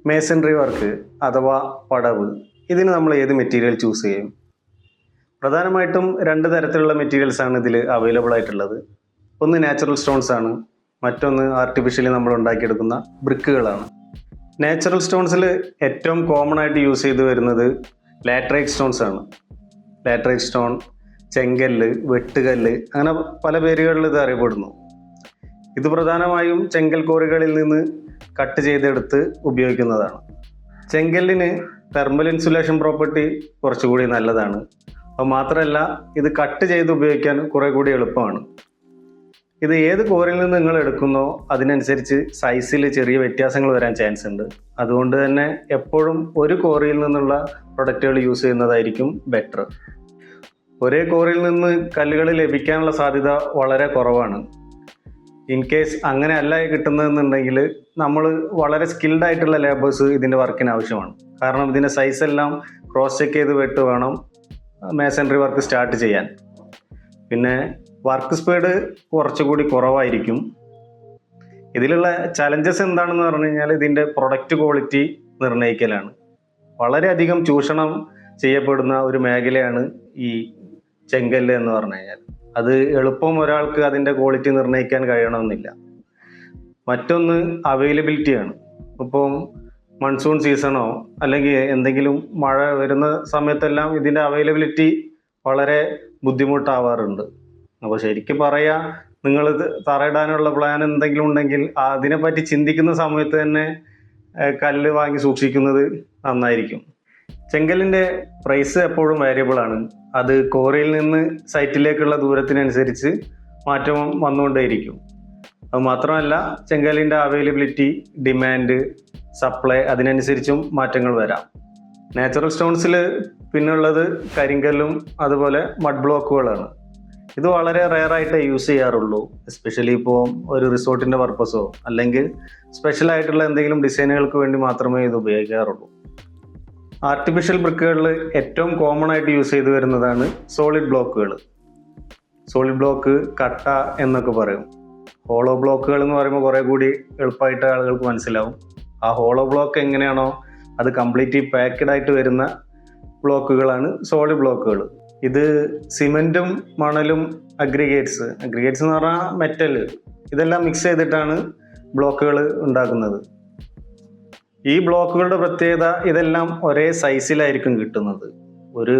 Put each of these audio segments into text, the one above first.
Masonry work അഥവാ പടവ്, ഇതിന് നമ്മൾ ഏത് മെറ്റീരിയൽ ചൂസ് ചെയ്യും? പ്രധാനമായിട്ടും രണ്ട് തരത്തിലുള്ള മെറ്റീരിയൽസാണ് ഇതിൽ അവൈലബിൾ ആയിട്ടുള്ളത്. ഒന്ന് നാച്ചുറൽ സ്റ്റോൺസ് ആണ്, മറ്റൊന്ന് ആർട്ടിഫിഷ്യലി നമ്മൾ ഉണ്ടാക്കിയെടുക്കുന്ന ബ്രിക്കുകളാണ്. നാച്ചുറൽ സ്റ്റോൺസിൽ ഏറ്റവും കോമൺ ആയിട്ട് യൂസ് ചെയ്ത് വരുന്നത് ലാറ്ററൈറ്റ് സ്റ്റോൺസ് ആണ്. ലാറ്ററൈറ്റ് സ്റ്റോൺ, ചെങ്കല്ല്, വെട്ടുകല്ല്, അങ്ങനെ പല പേരുകളിൽ ഇത് അറിയപ്പെടുന്നു. ഇത് പ്രധാനമായും ചെങ്കൽ കോറികളിൽ നിന്ന് കട്ട് ചെയ്തെടുത്ത് ഉപയോഗിക്കുന്നതാണ്. ചെങ്കല്ലിന് തെർമൽ ഇൻസുലേഷൻ പ്രോപ്പർട്ടി കുറച്ചുകൂടി നല്ലതാണ്. അത് മാത്രമല്ല, ഇത് കട്ട് ചെയ്ത് ഉപയോഗിക്കാൻ കുറെ കൂടി എളുപ്പമാണ്. ഇത് ഏത് കോറിൽ നിന്ന് നിങ്ങൾ എടുക്കുന്നോ അതിനനുസരിച്ച് സൈസിൽ ചെറിയ വ്യത്യാസങ്ങൾ വരാൻ ചാൻസ് ഉണ്ട്. അതുകൊണ്ട് തന്നെ എപ്പോഴും ഒരു കോറിയിൽ നിന്നുള്ള പ്രൊഡക്റ്റുകൾ യൂസ് ചെയ്യുന്നതായിരിക്കും ബെറ്റർ. ഒരേ കോറിയിൽ നിന്ന് കല്ലുകൾ ലഭിക്കാനുള്ള സാധ്യത വളരെ കുറവാണ്. ഇൻ കേസ് അങ്ങനെ അല്ല കിട്ടുന്നതെന്നുണ്ടെങ്കിൽ നമ്മൾ വളരെ സ്കിൽഡ് ആയിട്ടുള്ള ലേബേഴ്സ് ഇതിൻ്റെ വർക്കിന് ആവശ്യമാണ്. കാരണം ഇതിൻ്റെ സൈസ് എല്ലാം ക്രോസ് ചെക്ക് ചെയ്ത് വെട്ട് വേണം മേസൺറി വർക്ക് സ്റ്റാർട്ട് ചെയ്യാൻ. പിന്നെ വർക്ക് സ്പീഡ് കുറച്ചുകൂടി കുറവായിരിക്കും. ഇതിലുള്ള ചലഞ്ചസ് എന്താണെന്ന് പറഞ്ഞു കഴിഞ്ഞാൽ ഇതിൻ്റെ പ്രൊഡക്റ്റ് ക്വാളിറ്റി നിർണ്ണയിക്കലാണ്. വളരെയധികം ചൂഷണം ചെയ്യപ്പെടുന്ന ഒരു മേഖലയാണ് ഈ ചെങ്കല്ല് എന്ന് പറഞ്ഞു കഴിഞ്ഞാൽ. അത് എളുപ്പം ഒരാൾക്ക് അതിൻ്റെ ക്വാളിറ്റി നിർണ്ണയിക്കാൻ കഴിയണമെന്നില്ല. മറ്റൊന്ന് അവൈലബിലിറ്റിയാണ്. ഇപ്പം മൺസൂൺ സീസണോ അല്ലെങ്കിൽ എന്തെങ്കിലും മഴ വരുന്ന സമയത്തെല്ലാം ഇതിൻ്റെ അവൈലബിലിറ്റി വളരെ ബുദ്ധിമുട്ടാവാറുണ്ട്. അപ്പോൾ ശരിക്കും പറയാം, നിങ്ങൾ തറയിടാനുള്ള പ്ലാൻ എന്തെങ്കിലും ഉണ്ടെങ്കിൽ അതിനെപ്പറ്റി ചിന്തിക്കുന്ന സമയത്ത് തന്നെ കല്ല് വാങ്ങി സൂക്ഷിക്കുന്നത് നന്നായിരിക്കും. ചെങ്കല്ലിൻ്റെ പ്രൈസ് എപ്പോഴും വേരിയബിൾ ആണ്. അത് കോറിയിൽ നിന്ന് സൈറ്റിലേക്കുള്ള ദൂരത്തിനനുസരിച്ച് മാറ്റം വന്നുകൊണ്ടേയിരിക്കും. അത് മാത്രമല്ല, ചെങ്കല്ലിൻ്റെ അവൈലബിലിറ്റി, ഡിമാൻഡ്, സപ്ലൈ അതിനനുസരിച്ചും മാറ്റങ്ങൾ വരാം. നാച്ചുറൽ സ്റ്റോൺസിൽ പിന്നുള്ളത് കരിങ്കല്ലും അതുപോലെ മഡ് ബ്ലോക്കുകളാണ്. ഇത് വളരെ റെയറായിട്ടേ യൂസ് ചെയ്യാറുള്ളൂ. എസ്പെഷ്യലി ഇപ്പോൾ ഒരു റിസോർട്ടിൻ്റെ പർപ്പസോ അല്ലെങ്കിൽ സ്പെഷ്യലായിട്ടുള്ള എന്തെങ്കിലും ഡിസൈനുകൾക്ക് വേണ്ടി മാത്രമേ ഇത് ഉപയോഗിക്കാറുള്ളൂ. ആർട്ടിഫിഷ്യൽ ബ്രിക്കുകളിൽ ഏറ്റവും കോമൺ ആയിട്ട് യൂസ് ചെയ്ത് വരുന്നതാണ് സോളിഡ് ബ്ലോക്കുകൾ. സോളിഡ് ബ്ലോക്ക്, കട്ട എന്നൊക്കെ പറയും. ഹോളോ ബ്ലോക്കുകൾ എന്ന് പറയുമ്പോൾ കുറേ കൂടി എളുപ്പമായിട്ട് ആളുകൾക്ക് മനസ്സിലാവും. ആ ഹോളോ ബ്ലോക്ക് എങ്ങനെയാണോ അത് കംപ്ലീറ്റ്ലി പാക്ക്ഡ് ആയിട്ട് വരുന്ന ബ്ലോക്കുകളാണ് സോളിഡ് ബ്ലോക്കുകൾ. ഇത് സിമെൻറ്റും മണലും അഗ്രിഗേറ്റ്സ് എന്ന് പറഞ്ഞാൽ മെറ്റൽ, ഇതെല്ലാം മിക്സ് ചെയ്തിട്ടാണ് ബ്ലോക്കുകൾ ഉണ്ടാക്കുന്നത്. ഈ ബ്ലോക്കുകളുടെ പ്രത്യേകത, ഇതെല്ലാം ഒരേ സൈസിലായിരിക്കും കിട്ടുന്നത്. ഒരു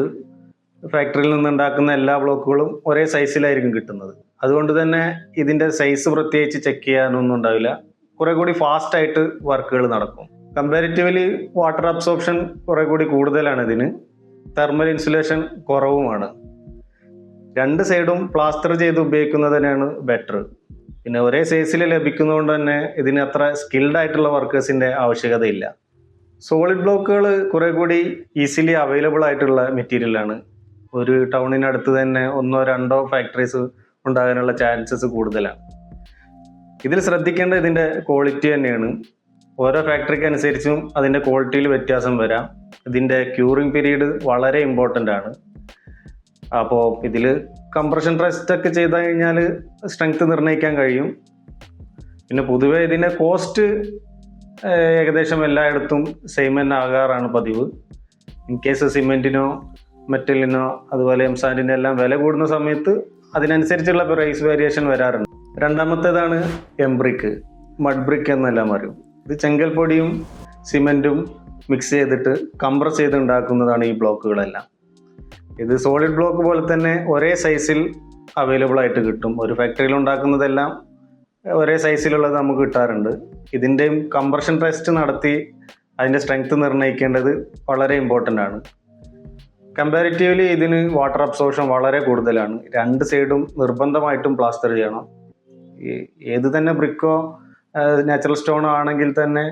ഫാക്ടറിയിൽ നിന്നുണ്ടാക്കുന്ന എല്ലാ ബ്ലോക്കുകളും ഒരേ സൈസിലായിരിക്കും കിട്ടുന്നത്. അതുകൊണ്ട് തന്നെ ഇതിൻ്റെ സൈസ് പ്രത്യേകിച്ച് ചെക്ക് ചെയ്യാനൊന്നും ഉണ്ടാവില്ല. കുറെ കൂടി ഫാസ്റ്റായിട്ട് വർക്കുകൾ നടക്കും. കമ്പാരിറ്റീവ്ലി വാട്ടർ അബ്സോർപ്ഷൻ കുറെ കൂടി കൂടുതലാണ് ഇതിന്. തെർമൽ ഇൻസുലേഷൻ കുറവുമാണ്. രണ്ട് സൈഡും പ്ലാസ്റ്റർ ചെയ്ത് ഉപയോഗിക്കുന്നത് തന്നെയാണ് ബെറ്റർ. പിന്നെ ഒരേ സൈസിൽ ലഭിക്കുന്നതുകൊണ്ട് തന്നെ ഇതിന് അത്ര സ്കിൽഡ് ആയിട്ടുള്ള വർക്കേഴ്സിൻ്റെ ആവശ്യകതയില്ല. സോളിഡ് ബ്ലോക്കുകൾ കുറെ കൂടി ഈസിലി അവൈലബിൾ ആയിട്ടുള്ള മെറ്റീരിയലാണ്. ഒരു ടൗണിനടുത്ത് തന്നെ 1-2 ഫാക്ടറീസ് ഉണ്ടാകാനുള്ള ചാൻസസ് കൂടുതലാണ്. ഇതിൽ ശ്രദ്ധിക്കേണ്ട ഇതിൻ്റെ ക്വാളിറ്റി തന്നെയാണ്. ഓരോ ഫാക്ടറിക്ക് അനുസരിച്ചും അതിൻ്റെ ക്വാളിറ്റിയിൽ വ്യത്യാസം വരാം. ഇതിൻ്റെ ക്യൂറിങ് പീരീഡ് വളരെ ഇമ്പോർട്ടൻ്റ് ആണ്. അപ്പോൾ ഇതിൽ കംപ്രഷൻ ടെസ്റ്റ് ഒക്കെ ചെയ്ത് കഴിഞ്ഞാൽ സ്ട്രെങ്ത് നിർണ്ണയിക്കാൻ കഴിയും. പിന്നെ പൊതുവെ ഇതിൻ്റെ കോസ്റ്റ് ഏകദേശം എല്ലായിടത്തും സെയിം തന്നെ ആകാറാണ് പതിവ്. ഇൻ കേസ് സിമെൻറ്റിനോ മെറ്റലിനോ അതുപോലെ എംസാൻഡിൻ്റെ എല്ലാം വില കൂടുന്ന സമയത്ത് അതിനനുസരിച്ചുള്ള പ്രൈസ് വേരിയേഷൻ വരാറുണ്ട്. രണ്ടാമത്തേതാണ് എംബ്രിക്ക്, മഡ് ബ്രിക്ക് എന്നെല്ലാം പറയും. ഇത് ചെങ്കൽ പൊടിയും സിമെൻറ്റും മിക്സ് ചെയ്തിട്ട് കംപ്രസ് ചെയ്ത് ഉണ്ടാക്കുന്നതാണ് ഈ ബ്ലോക്കുകളെല്ലാം. ഇത് സോളിഡ് ബ്ലോക്ക് പോലെ തന്നെ ഒരേ സൈസിൽ അവൈലബിൾ ആയിട്ട് കിട്ടും. ഒരു ഫാക്ടറിയിൽ ഉണ്ടാക്കുന്നതെല്ലാം ഒരേ സൈസിലുള്ളത് നമുക്ക് കിട്ടാറുണ്ട്. ഇതിൻ്റെയും കംപ്രഷൻ ടെസ്റ്റ് നടത്തി അതിൻ്റെ സ്ട്രെങ്ത് നിർണ്ണയിക്കേണ്ടത് വളരെ ഇമ്പോർട്ടൻ്റ് ആണ്. കമ്പാരിറ്റീവ്ലി ഇതിന് വാട്ടർ അബ്സോർപ്ഷൻ വളരെ കൂടുതലാണ്. രണ്ട് സൈഡും നിർബന്ധമായിട്ടും പ്ലാസ്റ്റർ ചെയ്യണം. ഏത് തന്നെ ബ്രിക്കോ നാച്ചുറൽ സ്റ്റോണോ ആണെങ്കിൽ തന്നെ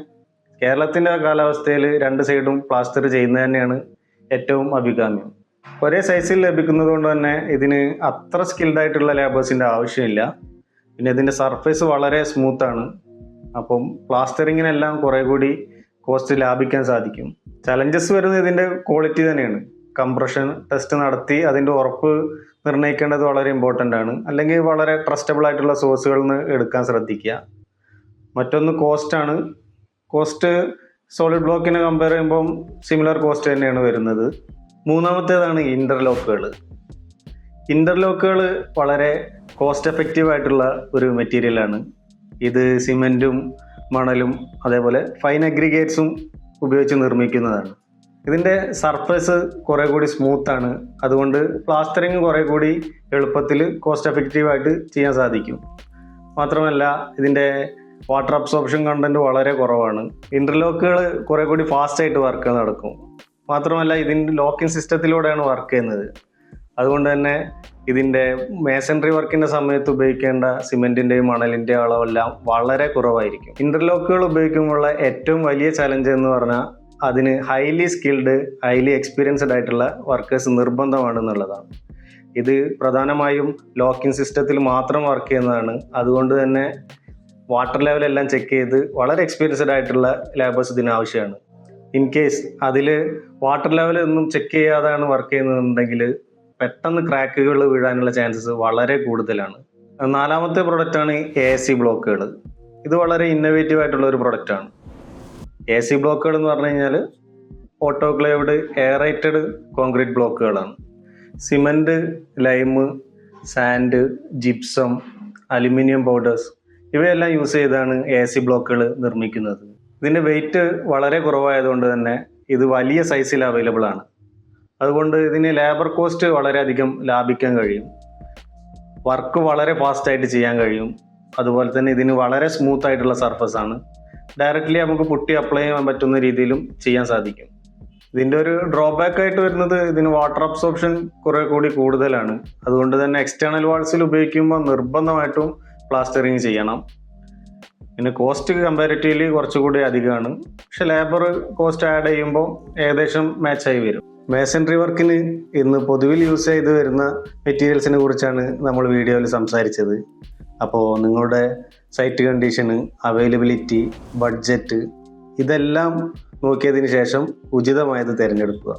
കേരളത്തിൻ്റെ കാലാവസ്ഥയിൽ രണ്ട് സൈഡും പ്ലാസ്റ്റർ ചെയ്യുന്നത് തന്നെയാണ് ഏറ്റവും അഭികാമ്യം. ഒരേ സൈസിൽ ലഭിക്കുന്നത് കൊണ്ട് തന്നെ ഇതിന് അത്ര സ്കിൽഡ് ആയിട്ടുള്ള ലേബേഴ്സിൻ്റെ ആവശ്യമില്ല. പിന്നെ ഇതിൻ്റെ സർഫേസ് വളരെ സ്മൂത്താണ്. അപ്പം പ്ലാസ്റ്ററിങ്ങിനെല്ലാം കുറേ കൂടി കോസ്റ്റ് ലാഭിക്കാൻ സാധിക്കും. ചലഞ്ചസ് വരുന്നത് ഇതിൻ്റെ ക്വാളിറ്റി തന്നെയാണ്. കംപ്രഷൻ ടെസ്റ്റ് നടത്തി അതിൻ്റെ ഉറപ്പ് നിർണ്ണയിക്കേണ്ടത് വളരെ ഇമ്പോർട്ടൻ്റ് ആണ്. അല്ലെങ്കിൽ വളരെ ട്രസ്റ്റബിൾ ആയിട്ടുള്ള സോഴ്സുകളിൽ നിന്ന് എടുക്കാൻ ശ്രദ്ധിക്കുക. മറ്റൊന്ന് കോസ്റ്റാണ്. കോസ്റ്റ് സോളിഡ് ബ്ലോക്കിനെ കമ്പയർ ചെയ്യുമ്പം സിമിലർ കോസ്റ്റ് തന്നെയാണ് വരുന്നത്. മൂന്നാമത്തേതാണ് ഇൻ്റർലോക്കുകൾ. ഇൻ്റർലോക്കുകൾ വളരെ കോസ്റ്റ് എഫക്റ്റീവ് ആയിട്ടുള്ള ഒരു മെറ്റീരിയലാണ്. ഇത് സിമെൻറ്റും മണലും അതേപോലെ ഫൈൻ അഗ്രിഗേറ്റ്സും ഉപയോഗിച്ച് നിർമ്മിക്കുന്നതാണ്. ഇതിൻ്റെ സർഫേസ് കുറേ കൂടി സ്മൂത്താണ്. അതുകൊണ്ട് പ്ലാസ്റ്ററിങ് കുറേ കൂടി എളുപ്പത്തിൽ കോസ്റ്റ് എഫക്റ്റീവായിട്ട് ചെയ്യാൻ സാധിക്കും. മാത്രമല്ല ഇതിൻ്റെ വാട്ടർ അബ്സോർപ്ഷൻ കണ്ടൻറ്റ് വളരെ കുറവാണ്. ഇൻ്റർലോക്കുകൾ കുറേ കൂടി ഫാസ്റ്റായിട്ട് വർക്ക് നടക്കും. മാത്രമല്ല ഇതിൻ്റെ ലോക്കിംഗ് സിസ്റ്റത്തിലൂടെയാണ് വർക്ക് ചെയ്യുന്നത്. അതുകൊണ്ട് തന്നെ ഇതിൻ്റെ മേസൺറി വർക്കിൻ്റെ സമയത്ത് ഉപയോഗിക്കേണ്ട സിമെൻറ്റിൻ്റെയും മണലിൻ്റെയും അളവെല്ലാം വളരെ കുറവായിരിക്കും. ഇൻ്റർലോക്കുകൾ ഉപയോഗിക്കുമ്പോഴുള്ള ഏറ്റവും വലിയ ചലഞ്ച് എന്ന് പറഞ്ഞാൽ അതിന് ഹൈലി സ്കിൽഡ്, ഹൈലി എക്സ്പീരിയൻസ്ഡ് ആയിട്ടുള്ള വർക്കേഴ്സ് നിർബന്ധമാണെന്നുള്ളതാണ്. ഇത് പ്രധാനമായും ലോക്കിംഗ് സിസ്റ്റത്തിൽ മാത്രം വർക്ക് ചെയ്യുന്നതാണ്. അതുകൊണ്ട് തന്നെ വാട്ടർ ലെവലെല്ലാം ചെക്ക് ചെയ്ത് വളരെ എക്സ്പീരിയൻസ്ഡ് ആയിട്ടുള്ള ലേബേഴ്സ് ഇതിന് ആവശ്യമാണ്. ഇൻ കേസ് അതിൽ വാട്ടർ ലെവലൊന്നും ചെക്ക് ചെയ്യാതാണ് വർക്ക് ചെയ്യുന്നതെന്നുണ്ടെങ്കിൽ പെട്ടെന്ന് ക്രാക്കുകൾ വീഴാനുള്ള ചാൻസസ് വളരെ കൂടുതലാണ്. നാലാമത്തെ പ്രൊഡക്റ്റാണ് AC ബ്ലോക്കുകൾ. ഇത് വളരെ ഇന്നോവേറ്റീവ് ആയിട്ടുള്ള ഒരു പ്രൊഡക്റ്റാണ്. AC ബ്ലോക്കുകൾ എന്ന് പറഞ്ഞു കഴിഞ്ഞാൽ ഓട്ടോക്ലേവ്ഡ് എയറേറ്റഡ് കോൺക്രീറ്റ് ബ്ലോക്കുകളാണ്. Cement, lime, sand, gypsum, aluminium powders ഇവയെല്ലാം യൂസ് ചെയ്താണ് AC ബ്ലോക്കുകൾ നിർമ്മിക്കുന്നത്. ഇതിൻ്റെ വെയിറ്റ് വളരെ കുറവായതുകൊണ്ട് തന്നെ ഇത് വലിയ സൈസിൽ അവൈലബിൾ ആണ്. അതുകൊണ്ട് ഇതിന് ലേബർ കോസ്റ്റ് വളരെയധികം ലാഭിക്കാൻ കഴിയും. വർക്ക് വളരെ ഫാസ്റ്റായിട്ട് ചെയ്യാൻ കഴിയും. അതുപോലെ തന്നെ ഇതിന് വളരെ സ്മൂത്ത് ആയിട്ടുള്ള സർഫസ് ആണ്. ഡയറക്റ്റ്ലി നമുക്ക് പുട്ടി അപ്ലൈ ചെയ്യാൻ പറ്റുന്ന രീതിയിലും ചെയ്യാൻ സാധിക്കും. ഇതിൻ്റെ ഒരു ഡ്രോബാക്ക് ആയിട്ട് വരുന്നത് ഇതിന് വാട്ടർ അബ്സോർപ്ഷൻ കുറേ കൂടി കൂടുതലാണ്. അതുകൊണ്ട് തന്നെ എക്സ്റ്റേണൽ വാൾസിൽ ഉപയോഗിക്കുമ്പോൾ നിർബന്ധമായിട്ടും പ്ലാസ്റ്ററിങ് ചെയ്യണം. പിന്നെ കോസ്റ്റ് കമ്പാരിറ്റീവ്ലി കുറച്ചുകൂടി അധികമാണ്. പക്ഷെ ലേബർ കോസ്റ്റ് ആഡ് ചെയ്യുമ്പോൾ ഏകദേശം മാച്ചായി വരും. മേസൺറി വർക്കിന് ഇന്ന് പൊതുവിൽ യൂസ് ചെയ്ത് വരുന്ന മെറ്റീരിയൽസിനെ കുറിച്ചാണ് നമ്മൾ വീഡിയോയിൽ സംസാരിച്ചത്. അപ്പോൾ നിങ്ങളുടെ സൈറ്റ് കണ്ടീഷന്, അവൈലബിലിറ്റി, ബഡ്ജറ്റ് ഇതെല്ലാം നോക്കിയതിന് ശേഷം ഉചിതമായത് തിരഞ്ഞെടുക്കുക.